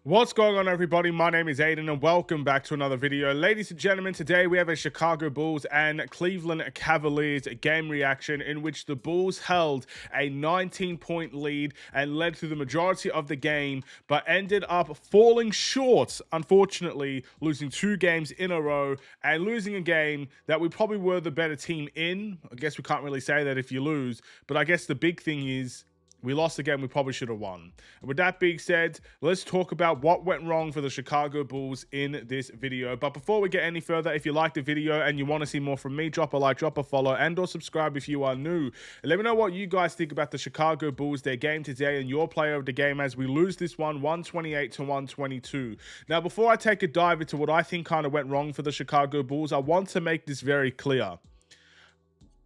What's going on, everybody? My name is Aiden and welcome back to another video. Ladies and gentlemen, today we have a Chicago Bulls and Cleveland Cavaliers game reaction in which the Bulls held a 19-point lead and led through the majority of the game, but ended up falling short, unfortunately, losing 2 games in a row and losing a game that we probably were the better team in. I guess we can't really say that if you lose, but I guess the big thing is we lost a game we probably should have won. And with that being said, let's talk about what went wrong for the Chicago Bulls in this video. But before we get any further, if you liked the video and you want to see more from me, drop a like, drop a follow, and or subscribe if you are new. And let me know what you guys think about the Chicago Bulls, their game today, and your player of the game as we lose this one 128 to 122. Now, before I take a dive into what I think kind of went wrong for the Chicago Bulls, I want to make this very clear.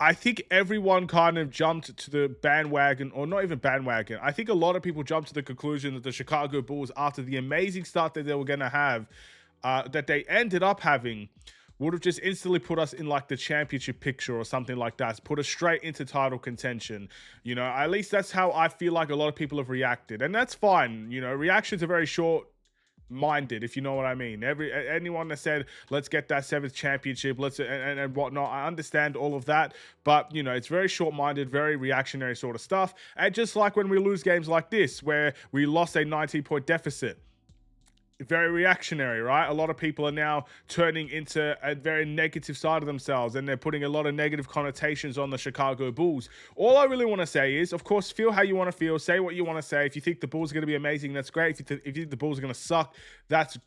I think everyone kind of jumped to the bandwagon, or not even bandwagon. I think a lot of people jumped to the conclusion that the Chicago Bulls, after the amazing start that they were going to have, that they ended up having, would have just instantly put us in like the championship picture or something like that, put us straight into title contention. You know, at least that's how I feel like a lot of people have reacted. And that's fine. You know, reactions are very short-minded, if you know what I mean. Anyone that said let's get that 7th championship, and whatnot, I understand all of that, but you know, it's very short-minded, very reactionary sort of stuff. And just like when we lose games like this where we lost a 19-point deficit, very reactionary, right? A lot of people are now turning into a very negative side of themselves, and they're putting a lot of negative connotations on the Chicago Bulls. All I really want to say is, of course, feel how you want to feel, say what you want to say. If you think the Bulls are going to be amazing, that's great. If you think the Bulls are going to suck, that's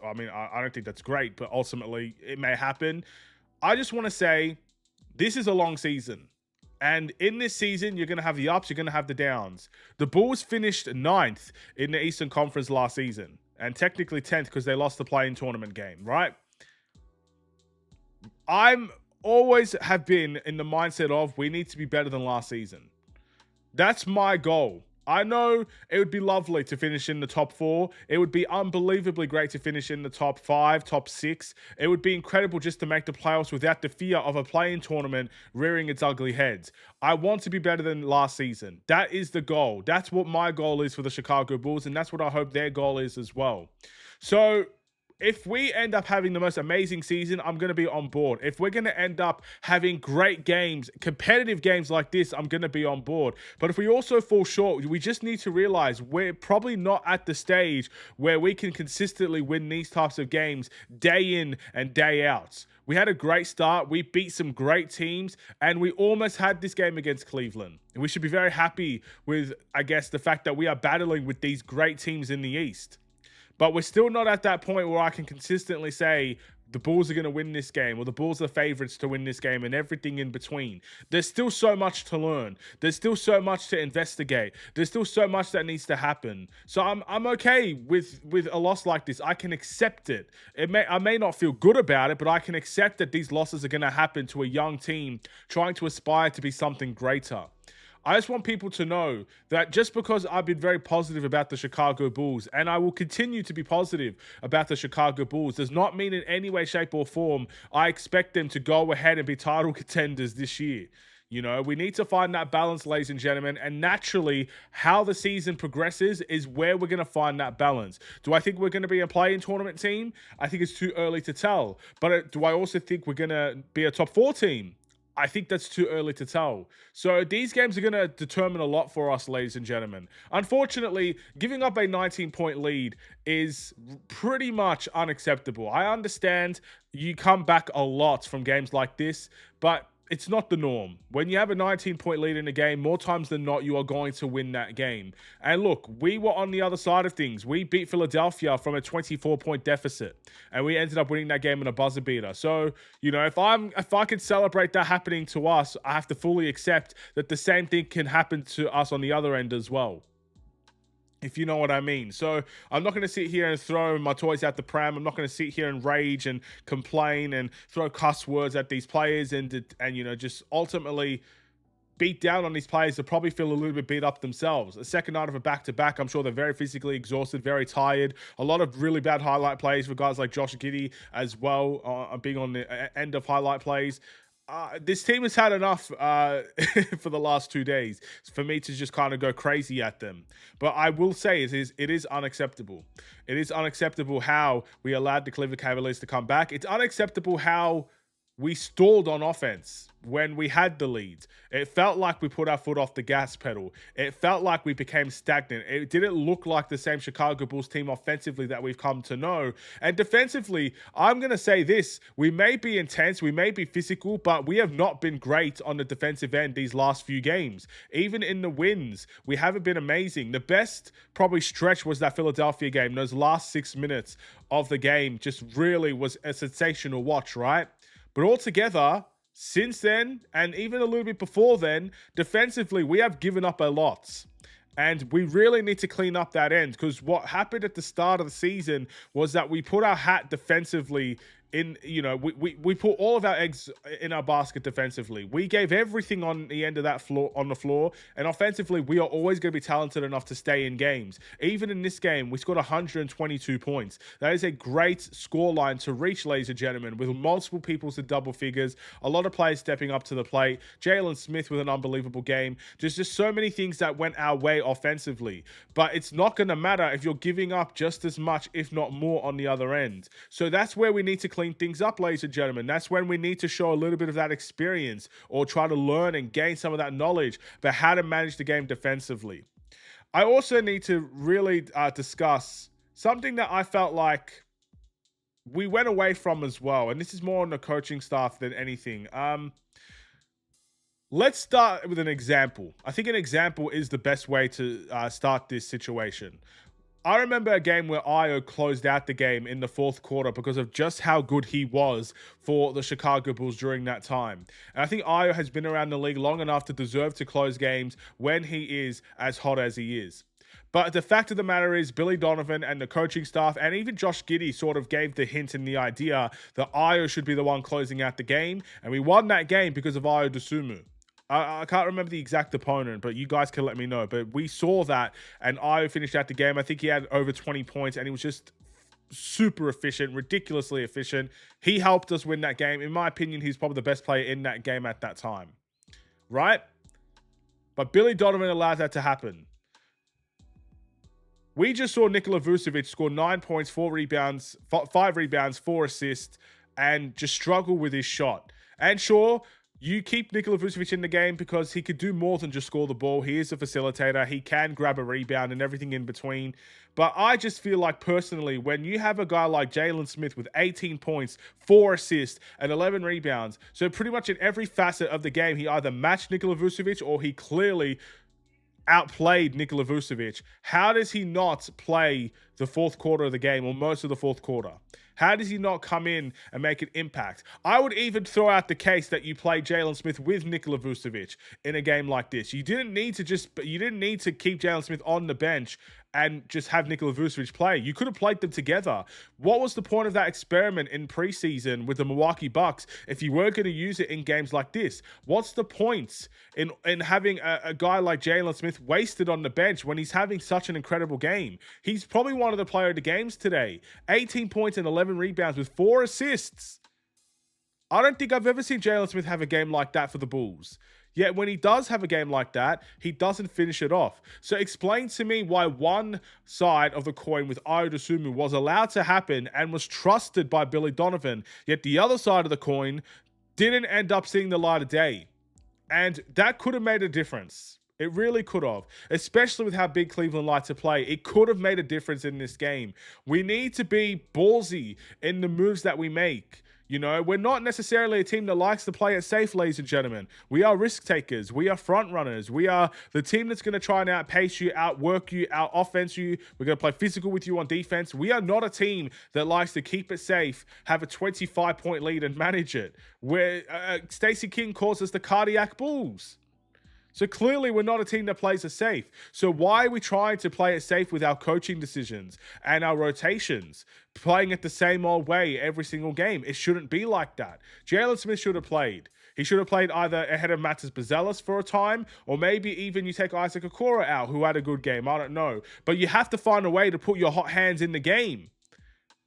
I mean, I don't think that's great, but ultimately it may happen. I just want to say this is a long season. And in this season, you're going to have the ups, you're going to have the downs. The Bulls finished 9th in the Eastern Conference last season, and technically 10th because they lost the play-in tournament game, right? I'm always have been in the mindset of we need to be better than last season. That's my goal. I know it would be lovely to finish in the top 4. It would be unbelievably great to finish in the top 5, top 6. It would be incredible just to make the playoffs without the fear of a play-in tournament rearing its ugly heads. I want to be better than last season. That is the goal. That's what my goal is for the Chicago Bulls, and that's what I hope their goal is as well. So if we end up having the most amazing season, I'm going to be on board. If we're going to end up having great games, competitive games like this, I'm going to be on board. But if we also fall short, we just need to realize we're probably not at the stage where we can consistently win these types of games day in and day out. We had a great start. We beat some great teams, and we almost had this game against Cleveland. And we should be very happy with, I guess, the fact that we are battling with these great teams in the East. But we're still not at that point where I can consistently say the Bulls are going to win this game, or the Bulls are favorites to win this game, and everything in between. There's still so much to learn. There's still so much to investigate. There's still so much that needs to happen. So I'm okay with a loss like this. I can accept it. I may not feel good about it, but I can accept that these losses are going to happen to a young team trying to aspire to be something greater. I just want people to know that just because I've been very positive about the Chicago Bulls, and I will continue to be positive about the Chicago Bulls, does not mean in any way, shape, or form I expect them to go ahead and be title contenders this year. You know, we need to find that balance, ladies and gentlemen, and naturally, how the season progresses is where we're going to find that balance. Do I think we're going to be a play-in tournament team? I think it's too early to tell. But do I also think we're going to be a top 4 team? I think that's too early to tell. So these games are going to determine a lot for us, ladies and gentlemen. Unfortunately, giving up a 19-point lead is pretty much unacceptable. I understand you come back a lot from games like this, but it's not the norm. When you have a 19-point lead in a game, more times than not, you are going to win that game. And look, we were on the other side of things. We beat Philadelphia from a 24-point deficit, and we ended up winning that game in a buzzer beater. So, you know, if I could celebrate that happening to us, I have to fully accept that the same thing can happen to us on the other end as well, if you know what I mean. So I'm not going to sit here and throw my toys out the pram. I'm not going to sit here and rage and complain and throw cuss words at these players and you know, just ultimately beat down on these players that probably feel a little bit beat up themselves. A second night of a back-to-back, I'm sure they're very physically exhausted, very tired. A lot of really bad highlight plays for guys like Josh Giddey as well, being on the end of highlight plays. This team has had enough for the last 2 days for me to just kind of go crazy at them. But I will say it is unacceptable. It is unacceptable how we allowed the Cleveland Cavaliers to come back. It's unacceptable how we stalled on offense when we had the lead. It felt like we put our foot off the gas pedal. It felt like we became stagnant. It didn't look like the same Chicago Bulls team offensively that we've come to know. And defensively, I'm going to say this. We may be intense, we may be physical, but we have not been great on the defensive end these last few games. Even in the wins, we haven't been amazing. The best probably stretch was that Philadelphia game. Those last 6 minutes of the game just really was a sensational watch, right? But altogether, since then, and even a little bit before then, defensively, we have given up a lot. And we really need to clean up that end, because what happened at the start of the season was that we put our hat defensively in, we put all of our eggs in our basket defensively. We gave everything on the end of that floor, on the floor, and offensively, we are always going to be talented enough to stay in games. Even in this game, we scored 122 points. That is a great scoreline to reach, ladies and gentlemen, with multiple people to double figures, a lot of players stepping up to the plate, Jalen Smith with an unbelievable game. There's just so many things that went our way offensively, but it's not going to matter if you're giving up just as much, if not more, on the other end. So that's where we need to clean things up, ladies and gentlemen. That's when we need to show a little bit of that experience, or try to learn and gain some of that knowledge about how to manage the game defensively. I also need to really discuss something that I felt like we went away from as well, and this is more on the coaching staff than anything. Let's start with an example. I think an example is the best way to start this situation. I remember a game where Ayo closed out the game in the fourth quarter because of just how good he was for the Chicago Bulls during that time. And I think Ayo has been around the league long enough to deserve to close games when he is as hot as he is. But the fact of the matter is, Billy Donovan and the coaching staff, and even Josh Giddey, sort of gave the hint and the idea that Ayo should be the one closing out the game. And we won that game because of Ayo Dosunmu. I can't remember the exact opponent, but you guys can let me know. But we saw that, and Ayo finished out the game. I think he had over 20 points, and he was just super efficient, ridiculously efficient. He helped us win that game. In my opinion, he's probably the best player in that game at that time. Right? But Billy Donovan allowed that to happen. We just saw Nikola Vucevic score 9 points, 4 rebounds, 5 rebounds, 4 assists, and just struggle with his shot. And sure, you keep Nikola Vucevic in the game because he could do more than just score the ball. He is a facilitator. He can grab a rebound and everything in between. But I just feel like, personally, when you have a guy like Jalen Smith with 18 points, 4 assists, and 11 rebounds, so pretty much in every facet of the game, he either matched Nikola Vucevic or he clearly outplayed Nikola Vucevic. How does he not play the fourth quarter of the game, or most of the fourth quarter? How does he not come in and make an impact? I would even throw out the case that you play Jalen Smith with Nikola Vucevic in a game like this. You didn't need to keep Jalen Smith on the bench and just have Nikola Vucevic play. You could have played them together. What was the point of that experiment in preseason with the Milwaukee Bucks if you weren't going to use it in games like this? What's the point in having a guy like Jalen Smith wasted on the bench when he's having such an incredible game? He's probably one of the player of the games today. 18 points and 11 rebounds with 4 assists. I don't think I've ever seen Jalen Smith have a game like that for the Bulls. Yet when he does have a game like that, he doesn't finish it off. So explain to me why one side of the coin with Ayo Dosunmu was allowed to happen and was trusted by Billy Donovan, yet the other side of the coin didn't end up seeing the light of day. And that could have made a difference. It really could have, especially with how big Cleveland like to play. It could have made a difference in this game. We need to be ballsy in the moves that we make. You know, we're not necessarily a team that likes to play it safe, ladies and gentlemen. We are risk takers. We are front runners. We are the team that's going to try and outpace you, outwork you, out-offense you. We're going to play physical with you on defense. We are not a team that likes to keep it safe, have a 25-point lead and manage it. Where Stacey King calls us the cardiac Bulls. So clearly we're not a team that plays it safe. So why are we trying to play it safe with our coaching decisions and our rotations? Playing it the same old way every single game. It shouldn't be like that. Jalen Smith should have played. He should have played either ahead of Matas Bazelis for a time, or maybe even you take Isaac Okoro out, who had a good game. I don't know. But you have to find a way to put your hot hands in the game.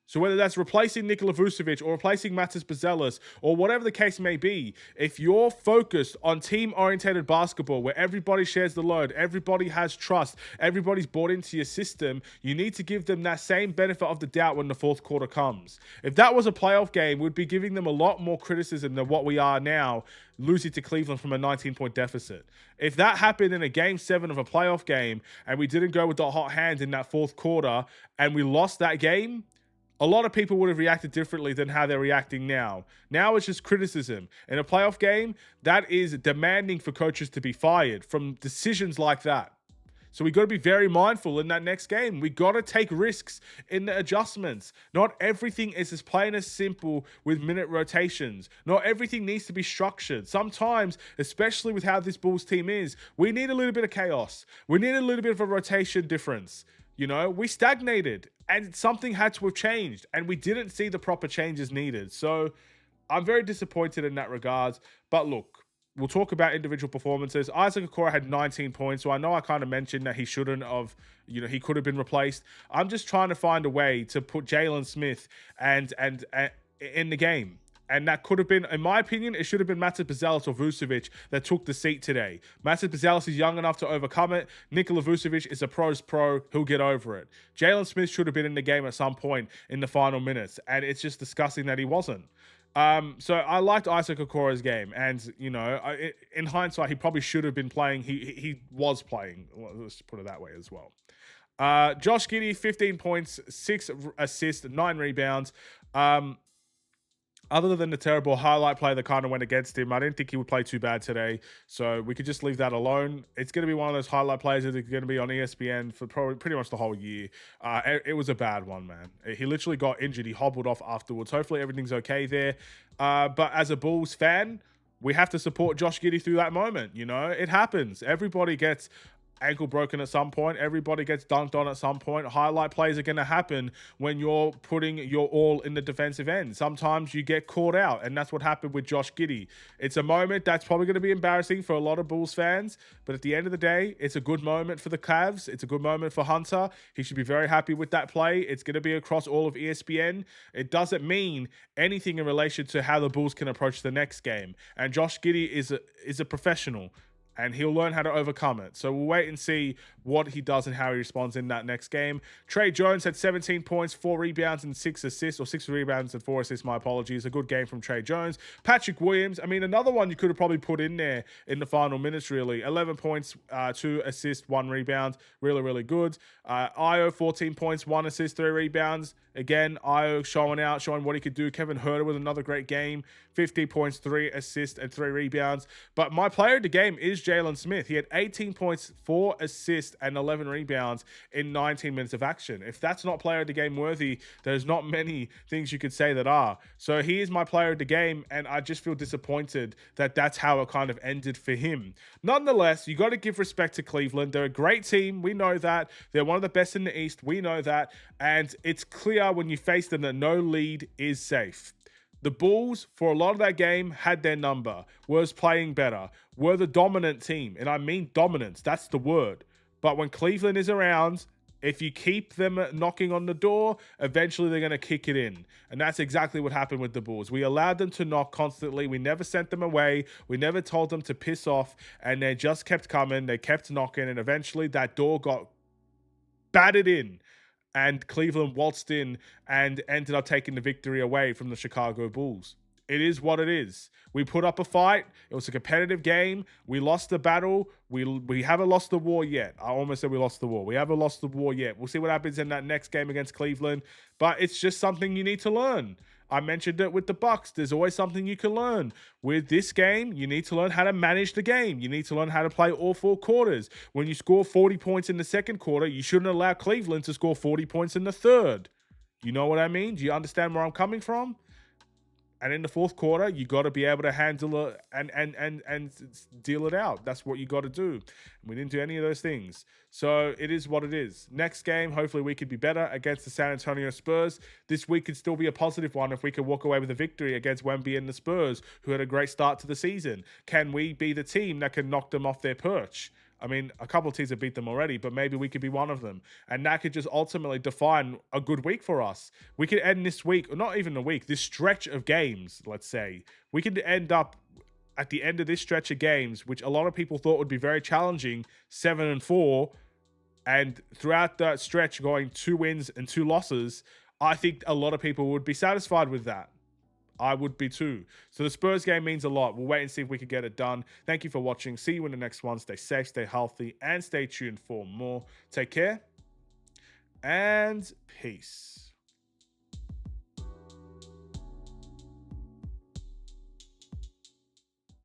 So whether that's replacing Nikola Vucevic or replacing Matas Bazelis or whatever the case may be, if you're focused on team-orientated basketball where everybody shares the load, everybody has trust, everybody's bought into your system, you need to give them that same benefit of the doubt when the fourth quarter comes. If that was a playoff game, we'd be giving them a lot more criticism than what we are now, losing to Cleveland from a 19-point deficit. If that happened in a game 7 of a playoff game and we didn't go with the hot hand in that fourth quarter and we lost that game, a lot of people would have reacted differently than how they're reacting now. Now it's just criticism. In a playoff game, that is demanding for coaches to be fired from decisions like that. So we got to be very mindful in that next game. We got to take risks in the adjustments. Not everything is as plain as simple with minute rotations. Not everything needs to be structured. Sometimes, especially with how this Bulls team is, we need a little bit of chaos. We need a little bit of a rotation difference. You know, we stagnated and something had to have changed and we didn't see the proper changes needed. So I'm very disappointed in that regards. But look, we'll talk about individual performances. Isaac Okoro had 19 points. So I know I kind of mentioned that he shouldn't have, he could have been replaced. I'm just trying to find a way to put Jalen Smith and in the game. And that could have been, in my opinion, it should have been Matas Bazelis or Vucevic that took the seat today. Matas Bazelis is young enough to overcome it. Nikola Vucevic is a pro's pro. He'll get over it. Jalen Smith should have been in the game at some point in the final minutes. And it's just disgusting that he wasn't. So I liked Isaac Okoro's game. And, in hindsight, he probably should have been playing. He was playing. Well, let's put it that way as well. Josh Giddey, 15 points, 6 assists, 9 rebounds. Other than the terrible highlight play that kind of went against him, I didn't think he would play too bad today. So we could just leave that alone. It's going to be one of those highlight plays that are going to be on ESPN for probably pretty much the whole year. It was a bad one, man. He literally got injured. He hobbled off afterwards. Hopefully everything's okay there. But as a Bulls fan, we have to support Josh Giddey through that moment. It happens. Everybody gets ankle broken at some point. Everybody gets dunked on at some point. Highlight plays are going to happen when you're putting your all in the defensive end. Sometimes you get caught out, and that's what happened with Josh Giddey. It's a moment that's probably going to be embarrassing for a lot of Bulls fans, but at the end of the day, it's a good moment for the Cavs. It's a good moment for Hunter. He should be very happy with that play. It's going to be across all of ESPN. It doesn't mean anything in relation to how the Bulls can approach the next game. And Josh Giddey is a professional, and he'll learn how to overcome it. So we'll wait and see what he does and how he responds in that next game. Trey Jones had 17 points, 4 rebounds, and 6 assists, or 6 rebounds and 4 assists, my apologies. A good game from Trey Jones. Patrick Williams, another one you could have probably put in there in the final minutes, really. 11 points, 2 assists, 1 rebound. Really, really good. Io, 14 points, 1 assist, 3 rebounds. Again, Io showing what he could do. Kevin Huerter with another great game. 50 points, 3 assists, and 3 rebounds. But my player of the game is Jalen Smith. He had 18 points, 4 assists, and 11 rebounds in 19 minutes of action. If that's not player of the game worthy, there's not many things you could say that are. So he is my player of the game, and I just feel disappointed that that's how it kind of ended for him. Nonetheless, you got to give respect to Cleveland. They're a great team. We know that. They're one of the best in the East. We know that. And it's clear when you face them that no lead is safe. The Bulls, for a lot of that game, had their number, was playing better, were the dominant team. And I mean dominance, that's the word. But when Cleveland is around, if you keep them knocking on the door, eventually they're going to kick it in. And that's exactly what happened with the Bulls. We allowed them to knock constantly. We never sent them away. We never told them to piss off. And they just kept coming. They kept knocking. And eventually that door got battered in. And Cleveland waltzed in and ended up taking the victory away from the Chicago Bulls. It is what it is. We put up a fight. It was a competitive game. We lost the battle. We haven't lost the war yet. I almost said we lost the war. We haven't lost the war yet. We'll see what happens in that next game against Cleveland. But it's just something you need to learn. I mentioned it with the Bucks. There's always something you can learn. With this game, you need to learn how to manage the game. You need to learn how to play all 4 quarters. When you score 40 points in the second quarter, you shouldn't allow Cleveland to score 40 points in the third. You know what I mean? Do you understand where I'm coming from? And in the fourth quarter, you got to be able to handle it and deal it out. That's what you got to do. We didn't do any of those things. So it is what it is. Next game, hopefully we could be better against the San Antonio Spurs. This week could still be a positive one if we could walk away with a victory against Wemby and the Spurs, who had a great start to the season. Can we be the team that can knock them off their perch? I mean, a couple of teams have beat them already, but maybe we could be one of them. And that could just ultimately define a good week for us. We could end this week, or not even a week, this stretch of games, let's say. We could end up at the end of this stretch of games, which a lot of people thought would be very challenging, 7-4. And throughout that stretch, going 2 wins and 2 losses, I think a lot of people would be satisfied with that. I would be too. So the Spurs game means a lot. We'll wait and see if we can get it done. Thank you for watching. See you in the next one. Stay safe, stay healthy, and stay tuned for more. Take care, and peace.